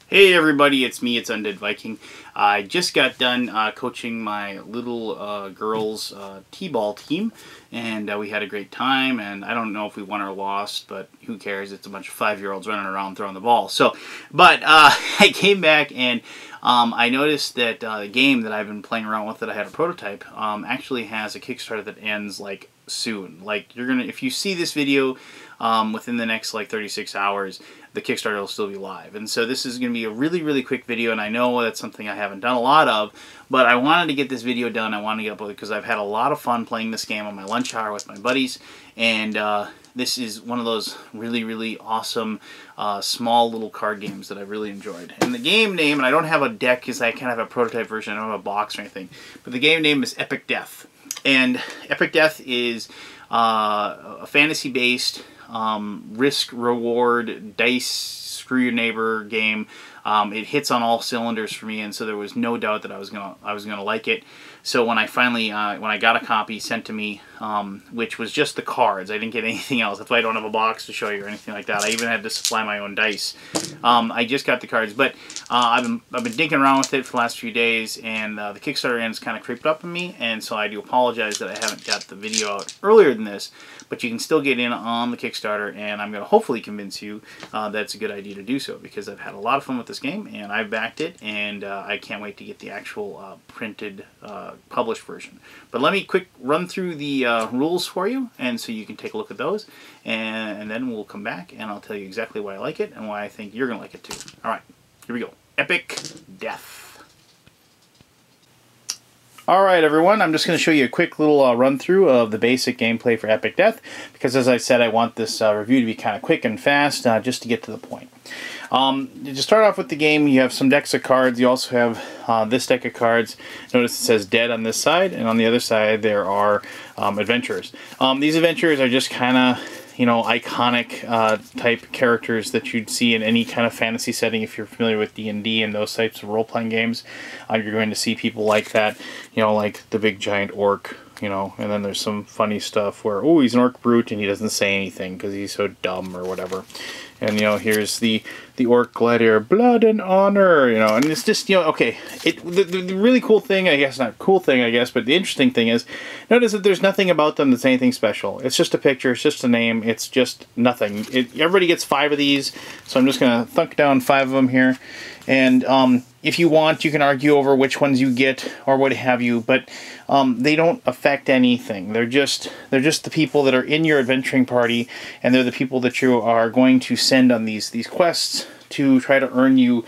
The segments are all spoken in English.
Hey everybody, it's me, it's Undead Viking. I just got done coaching my little girls t-ball team, and we had a great time, and I don't know if we won or lost, but who cares? It's a bunch of 5-year-olds running around throwing the ball. But I came back and I noticed that the game that I've been playing around with that I had a prototype actually has a Kickstarter that ends like soon. Like if you see this video within the next like 36 hours, the Kickstarter will still be live. And so this is going to be a really quick video, and I know that's something I haven't done a lot of, but I wanted to get this video done. I wanted to get uploaded because I've had a lot of fun playing this game on my lunch hour with my buddies, and this is one of those really awesome small little card games that I really enjoyed. And the game name, and I don't have a deck because I kind of have a prototype version, I don't have a box or anything, but the game name is Epic Death. And Epic Death is a fantasy-based risk-reward, dice, screw-your-neighbor game. It hits on all cylinders for me, and so there was no doubt that I was gonna like it. So when I finally, when I got a copy sent to me, which was just the cards, I didn't get anything else. That's why I don't have a box to show you or anything like that. I even had to supply my own dice. I just got the cards, but I've been dinking around with it for the last few days, and the Kickstarter end's kind of creeped up on me, and so I do apologize that I haven't got the video out earlier than this. But you can still get in on the Kickstarter, and I'm going to hopefully convince you that it's a good idea to do so, because I've had a lot of fun with this game, and I've backed it, and I can't wait to get the actual printed, published version. But let me quick run through the rules for you, and so you can take a look at those, and then we'll come back, and I'll tell you exactly why I like it, and why I think you're going to like it too. Alright, here we go. Epic Death. Alright everyone, I'm just going to show you a quick little run-through of the basic gameplay for Epic Death, because as I said, I want this review to be kind of quick and fast, just to get to the point. To start off with the game, you have some decks of cards. You also have this deck of cards. Notice it says Dead on this side, and on the other side there are adventurers. These adventurers are just kind of, you know, iconic type characters that you'd see in any kind of fantasy setting. If you're familiar with D&D and those types of role-playing games, you're going to see people like that, you know, like the big giant orc, you know, and then there's some funny stuff where, oh, he's an orc brute and he doesn't say anything because he's so dumb or whatever. And, you know, here's the orc gladiator, blood and honor, you know, and it's just, you know, okay, the really cool thing, I guess, not cool thing, I guess, but the interesting thing is, notice that there's nothing about them that's anything special. It's just a picture, it's just a name, it's just nothing. Everybody gets 5 of these, so I'm just going to thunk down 5 of them here, and if you want, you can argue over which ones you get, or what have you, but they don't affect anything. They're just the people that are in your adventuring party, and they're the people that you are going to send on these quests to try to earn you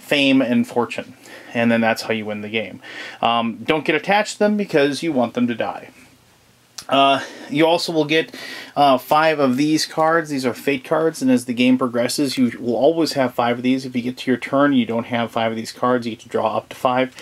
fame and fortune. And then that's how you win the game. Don't get attached to them because you want them to die. You also will get 5 of these cards. These are fate cards, and as the game progresses, you will always have 5 of these. If you get to your turn and you don't have 5 of these cards, you get to draw up to 5.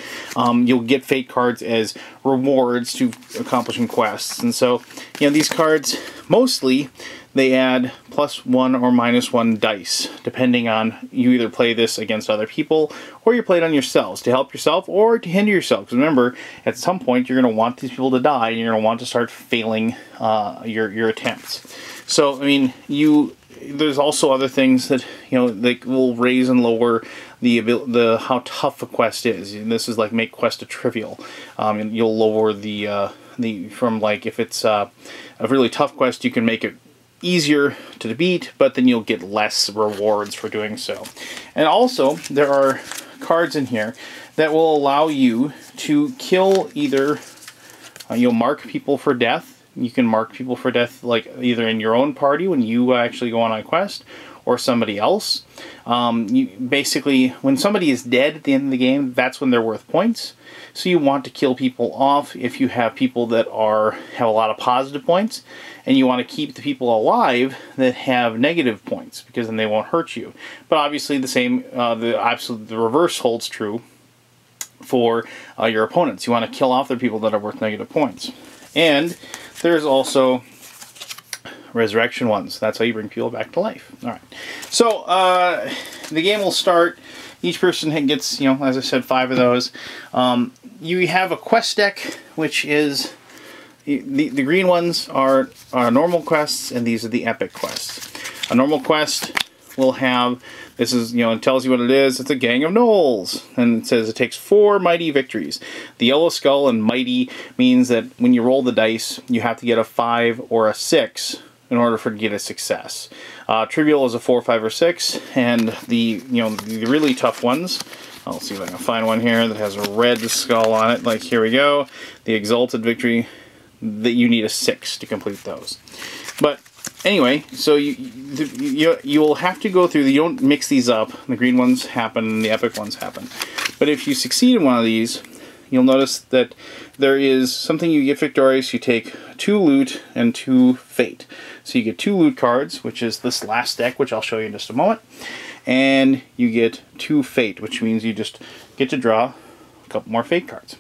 You'll get fate cards as rewards to accomplishing quests. And so, you know, these cards, mostly, they add +1 or -1 dice, depending on, you either play this against other people, or you play it on yourselves, to help yourself or to hinder yourself. Because remember, at some point you're going to want these people to die, and you're going to want to start failing your attempts. So, I mean, there's also other things that, you know, they will raise and lower the how tough a quest is. And this is like make quest a trivial. And you'll lower from, like, if it's a really tough quest, you can make it easier to beat, but then you'll get less rewards for doing so. And also, there are cards in here that will allow you to kill either, you'll mark people for death. You can mark people for death, like either in your own party when you actually go on a quest, or somebody else. Basically, when somebody is dead at the end of the game, that's when they're worth points. So you want to kill people off if you have people that have a lot of positive points, and you want to keep the people alive that have negative points, because then they won't hurt you. But obviously the reverse holds true for your opponents. You want to kill off the people that are worth negative points. And there's also resurrection ones. That's how you bring people back to life. Alright. So, the game will start. Each person gets, you know, as I said, 5 of those. You have a quest deck, which is, the green ones are normal quests, and these are the epic quests. A normal quest will have, this is, you know, it tells you what it is. It's a gang of gnolls. And it says it takes 4 mighty victories. The yellow skull and mighty means that when you roll the dice, you have to get a 5 or a 6 in order for to get a success. Trivial is a 4, 5, or 6. And the, you know, the really tough ones, I'll see if I can find one here that has a red skull on it. Like, here we go. The exalted victory, that you need a 6 to complete those. But anyway, so you will have to go through, you don't mix these up. The green ones happen and the epic ones happen. But if you succeed in one of these, you'll notice that there is something you get victorious. You take 2 loot and 2 fate. So you get 2 loot cards, which is this last deck, which I'll show you in just a moment. And you get 2 fate, which means you just get to draw a couple more fate cards.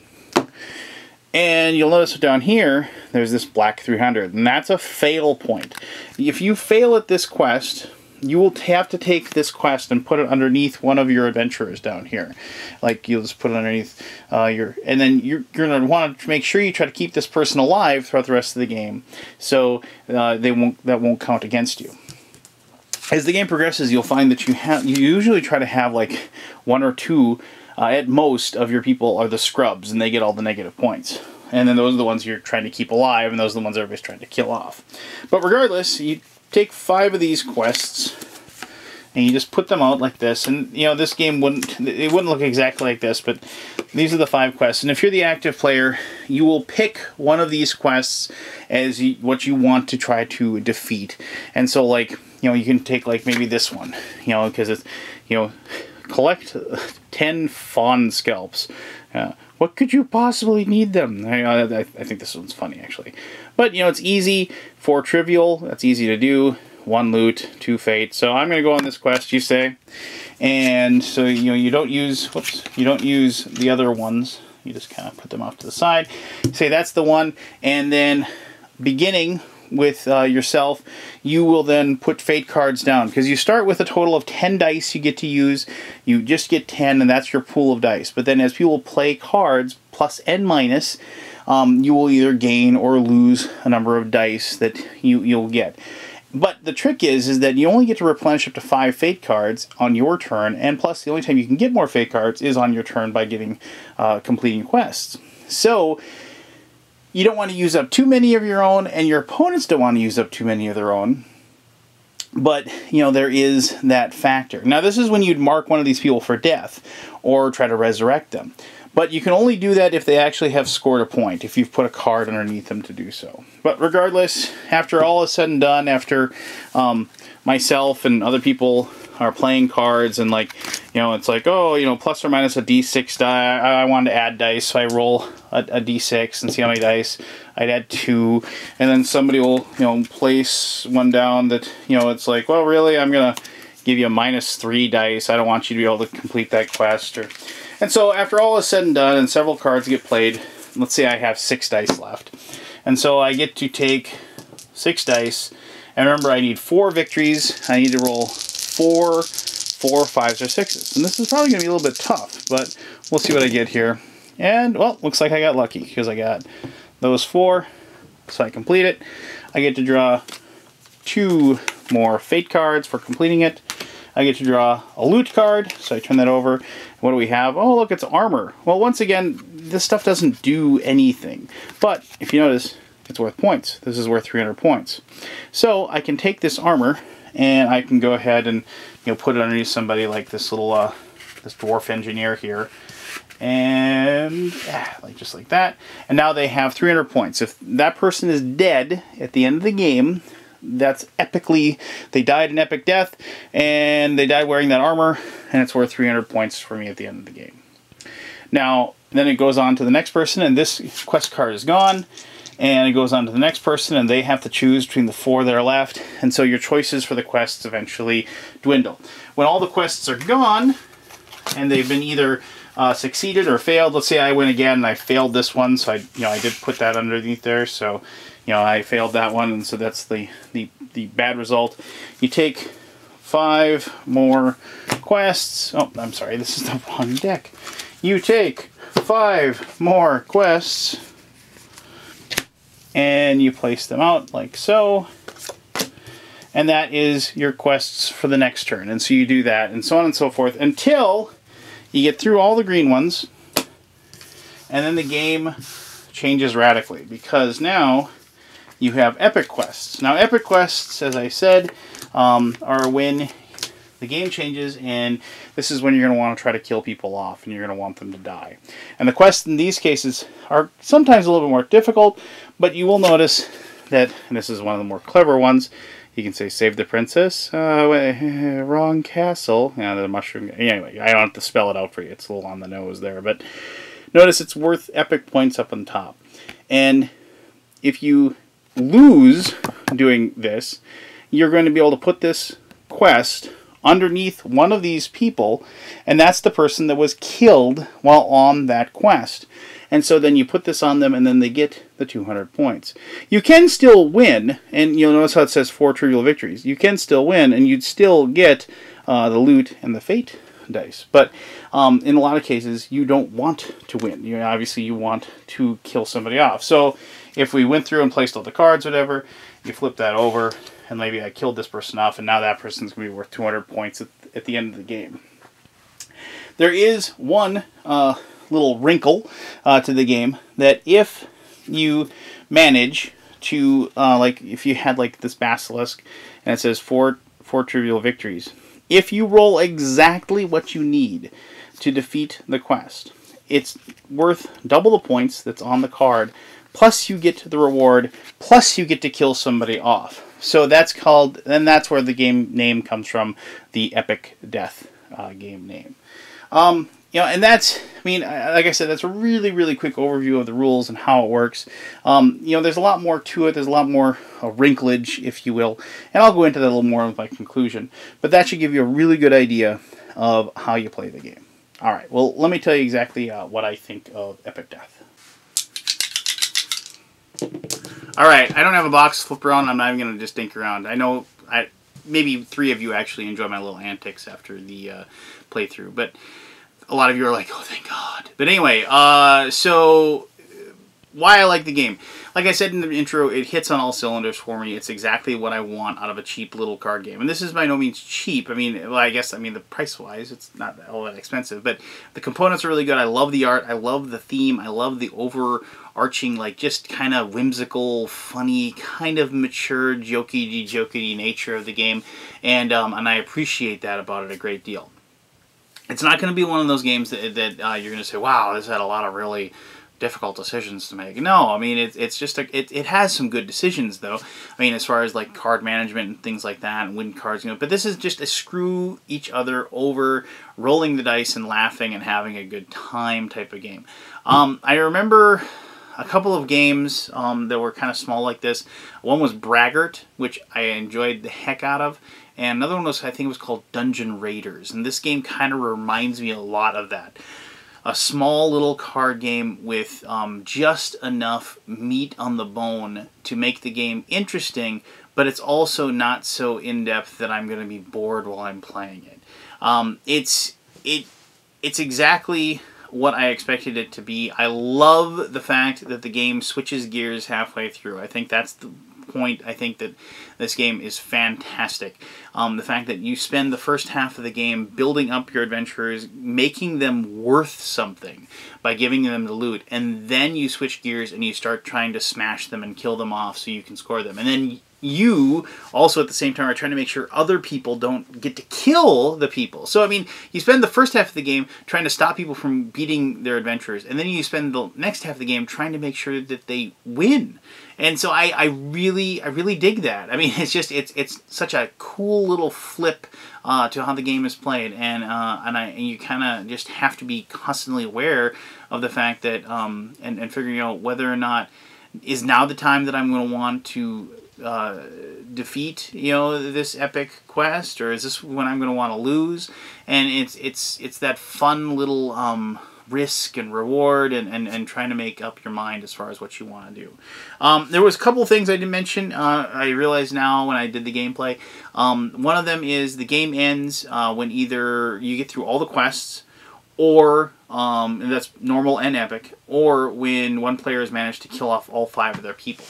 And you'll notice down here, there's this black 300, and that's a fail point. If you fail at this quest, you will have to take this quest and put it underneath one of your adventurers down here. Like, you'll just put it underneath and then you're going to want to make sure you try to keep this person alive throughout the rest of the game, so that won't count against you. As the game progresses, you'll find that you usually try to have like 1 or 2 at most of your people are the scrubs, and they get all the negative points. And then those are the ones you're trying to keep alive, and those are the ones everybody's trying to kill off. But regardless, you take 5 of these quests, and you just put them out like this. And, you know, this game wouldn't look exactly like this, but these are the 5 quests. And if you're the active player, you will pick one of these quests as what you want to try to defeat. And so, like, you know, you can take, like, maybe this one, you know, because it's, you know, collect 10 fawn scalps. What could you possibly need them? I think this one's funny, actually. But, you know, it's easy for trivial. That's easy to do. 1 loot, 2 fate. So I'm going to go on this quest, you say. And so, you know, you don't use the other ones. You just kind of put them off to the side. Say that's the one. And then beginning with yourself, you will then put fate cards down, because you start with a total of 10 dice you get to use. You just get 10, and that's your pool of dice. But then as people play cards, plus and minus, you will either gain or lose a number of dice that you'll get. But the trick is that you only get to replenish up to 5 fate cards on your turn, and plus the only time you can get more fate cards is on your turn by completing quests. So you don't want to use up too many of your own, and your opponents don't want to use up too many of their own. But, you know, there is that factor. Now, this is when you'd mark one of these people for death, or try to resurrect them. But you can only do that if they actually have scored a point, if you've put a card underneath them to do so. But regardless, after all is said and done, after myself and other people are playing cards, and, like, you know, it's like, oh, you know, plus or minus a d6 die. I wanted to add dice, so I roll a d6 and see how many dice. I'd add 2, and then somebody will, you know, place one down that, you know, it's like, well, really, I'm gonna give you a -3 dice. I don't want you to be able to complete that quest. And so after all is said and done, and several cards get played, let's say I have 6 dice left, and so I get to take 6 dice. And remember, I need 4 victories. I need to roll 4 5s or 6s. And this is probably going to be a little bit tough, but we'll see what I get here. And, well, looks like I got lucky, because I got those 4, so I complete it. I get to draw 2 more fate cards for completing it. I get to draw a loot card, so I turn that over. What do we have? Oh, look, it's armor. Well, once again, this stuff doesn't do anything. But, if you notice, it's worth points. This is worth 300 points. So, I can take this armor, and I can go ahead and, you know, put it underneath somebody like this little, this dwarf engineer here. And, like, just like that. And now they have 300 points. If that person is dead at the end of the game, that's epically, they died an epic death, and they died wearing that armor, and it's worth 300 points for me at the end of the game. Now, then it goes on to the next person, and this quest card is gone, and it goes on to the next person, and they have to choose between the 4 that are left, and so your choices for the quests eventually dwindle. When all the quests are gone, and they've been either succeeded or failed, let's say I win again, and I failed this one, so I did put that underneath there, so, you know, I failed that one, and so that's the bad result. You take 5 more quests. Oh, I'm sorry, this is the wrong deck. You take 5 more quests, and you place them out like so. and that is your quests for the next turn. And so you do that, and so on and so forth, until you get through all the green ones, and then the game changes radically, because now you have epic quests. Now, epic quests, as I said, are when the game changes, and this is when you're going to want to try to kill people off, and you're going to want them to die. And the quests in these cases are sometimes a little bit more difficult, but you will notice that, and this is one of the more clever ones, you can say, save the princess, wrong castle, yeah, the mushroom, anyway, I don't have to spell it out for you, it's a little on the nose there, but notice it's worth epic points up on top. And if you lose doing this, you're going to be able to put this quest underneath one of these people, and that's the person that was killed while on that quest. And so then you put this on them, and then they get the 200 points. You can still win, and you'll notice how it says 4 trivial victories. You can still win, and you'd still get the loot and the fate dice. But in a lot of cases, you don't want to win. Obviously, you want to kill somebody off. So if we went through and placed all the cards, whatever, you flip that over, and maybe I killed this person off, and now that person's going to be worth 200 points at the end of the game. There is one little wrinkle to the game, that if you manage to, like if you had like this basilisk, and it says 4 trivial victories, if you roll exactly what you need to defeat the quest, it's worth double the points that's on the card, plus you get the reward, plus you get to kill somebody off. So that's called, and that's where the game name comes from, the Epic Death game name. You know, and that's, I mean, like I said, that's a really, really quick overview of the rules and how it works. You know, there's a lot more to it. There's a lot more wrinklage, if you will. And I'll go into that a little more with my conclusion. But that should give you a really good idea of how you play the game. All right, well, let me tell you exactly what I think of Epic Death. All right, I don't have a box to flip around. I'm not even going to just dink around. I know maybe 3 of you actually enjoy my little antics after the playthrough, but a lot of you are like, oh, thank God. But anyway, so why I like the game. Like I said in the intro, it hits on all cylinders for me. It's exactly what I want out of a cheap little card game. And this is by no means cheap. I mean, well, I guess, the price-wise, it's not all that expensive. But the components are really good. I love the art. I love the theme. I love the overarching, like, just kind of whimsical, funny, kind of mature, jokey nature of the game. And I appreciate that about it a great deal. It's not going to be one of those games that you're going to say, wow, this had a lot of really difficult decisions to make. No, I mean, it's just it has some good decisions, though. I mean, as far as like card management and things like that, and winning cards, but this is just a screw each other over, rolling the dice and laughing and having a good time type of game. I remember a couple of games that were kind of small like this. One was Braggart, which I enjoyed the heck out of. And another one was, I think it was called Dungeon Raiders. And this game kind of reminds me a lot of that. A small little card game with just enough meat on the bone to make the game interesting, but it's also not so in-depth that I'm going to be bored while I'm playing it. It's exactly what I expected it to be. I love the fact that the game switches gears halfway through. I think that's the point. I think that this game is fantastic. The fact that you spend the first half of the game building up your adventurers, making them worth something by giving them the loot, and then you switch gears and you start trying to smash them and kill them off so you can score them. And then you also at the same time are trying to make sure other people don't get to kill the people. So I mean, you spend the first half of the game trying to stop people from beating their adventurers, and then you spend the next half of the game trying to make sure that they win. And so I really dig that. I mean, it's just it's such a cool little flip to how the game is played, and you kind of just have to be constantly aware of the fact that and figuring out whether or not is now the time that I'm going to want to defeat this epic quest, or is this when I'm going to want to lose? And it's that fun little risk and reward and trying to make up your mind as far as what you want to do. There was a couple things I didn't mention. I realized now when I did the gameplay. One of them is the game ends when either you get through all the quests, or and that's normal and epic, or when one player has managed to kill off all 5 of their people.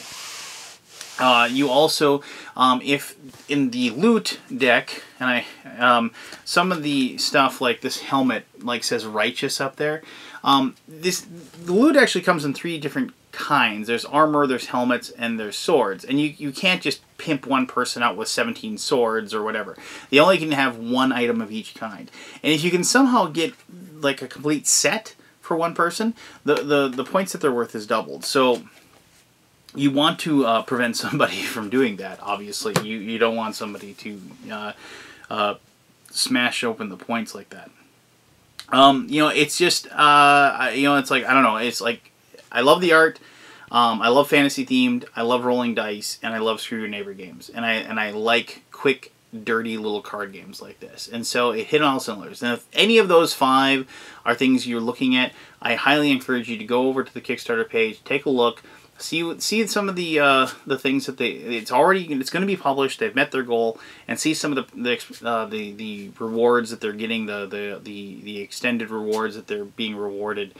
You also, if in the loot deck, and some of the stuff like this helmet, like says righteous up there. The loot actually comes in 3 different kinds. There's armor, there's helmets, and there's swords. And you can't just pimp one person out with 17 swords or whatever. They only can have 1 item of each kind. And if you can somehow get like a complete set for one person, the points that they're worth is doubled. So you want to prevent somebody from doing that, obviously. You don't want somebody to smash open the points like that. You know, it's just, you know, it's like, I don't know, it's like, I love the art, I love fantasy themed, I love rolling dice, and I love Screw Your Neighbor games. And I like quick, dirty little card games like this. And so it hit on all cylinders. And if any of those 5 are things you're looking at, I highly encourage you to go over to the Kickstarter page, take a look, see some of the things that it's going to be published. They've met their goal, and see some of the rewards that they're getting, the extended rewards that they're being rewarded.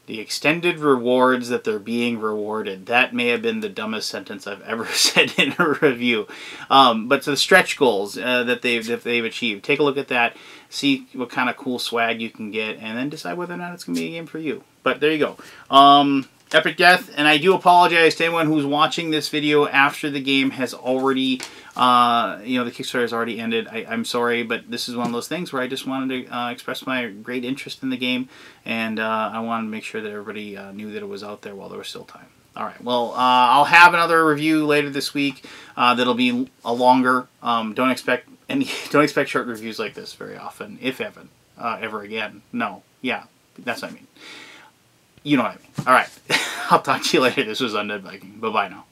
The extended rewards that they're being rewarded. That may have been the dumbest sentence I've ever said in a review. But the stretch goals that they've achieved. Take a look at that. See what kind of cool swag you can get, and then decide whether or not it's going to be a game for you. But there you go. Epic Death, and I do apologize to anyone who's watching this video after the game has already, you know, the Kickstarter has already ended. I'm sorry, but this is one of those things where I just wanted to express my great interest in the game, and I wanted to make sure that everybody knew that it was out there while there was still time. Alright, well, I'll have another review later this week that'll be a longer. Don't expect short reviews like this very often, if ever again. No, yeah, that's what I mean. You know what I mean. Alright, I'll talk to you later. This was Undead Viking. Bye-bye now.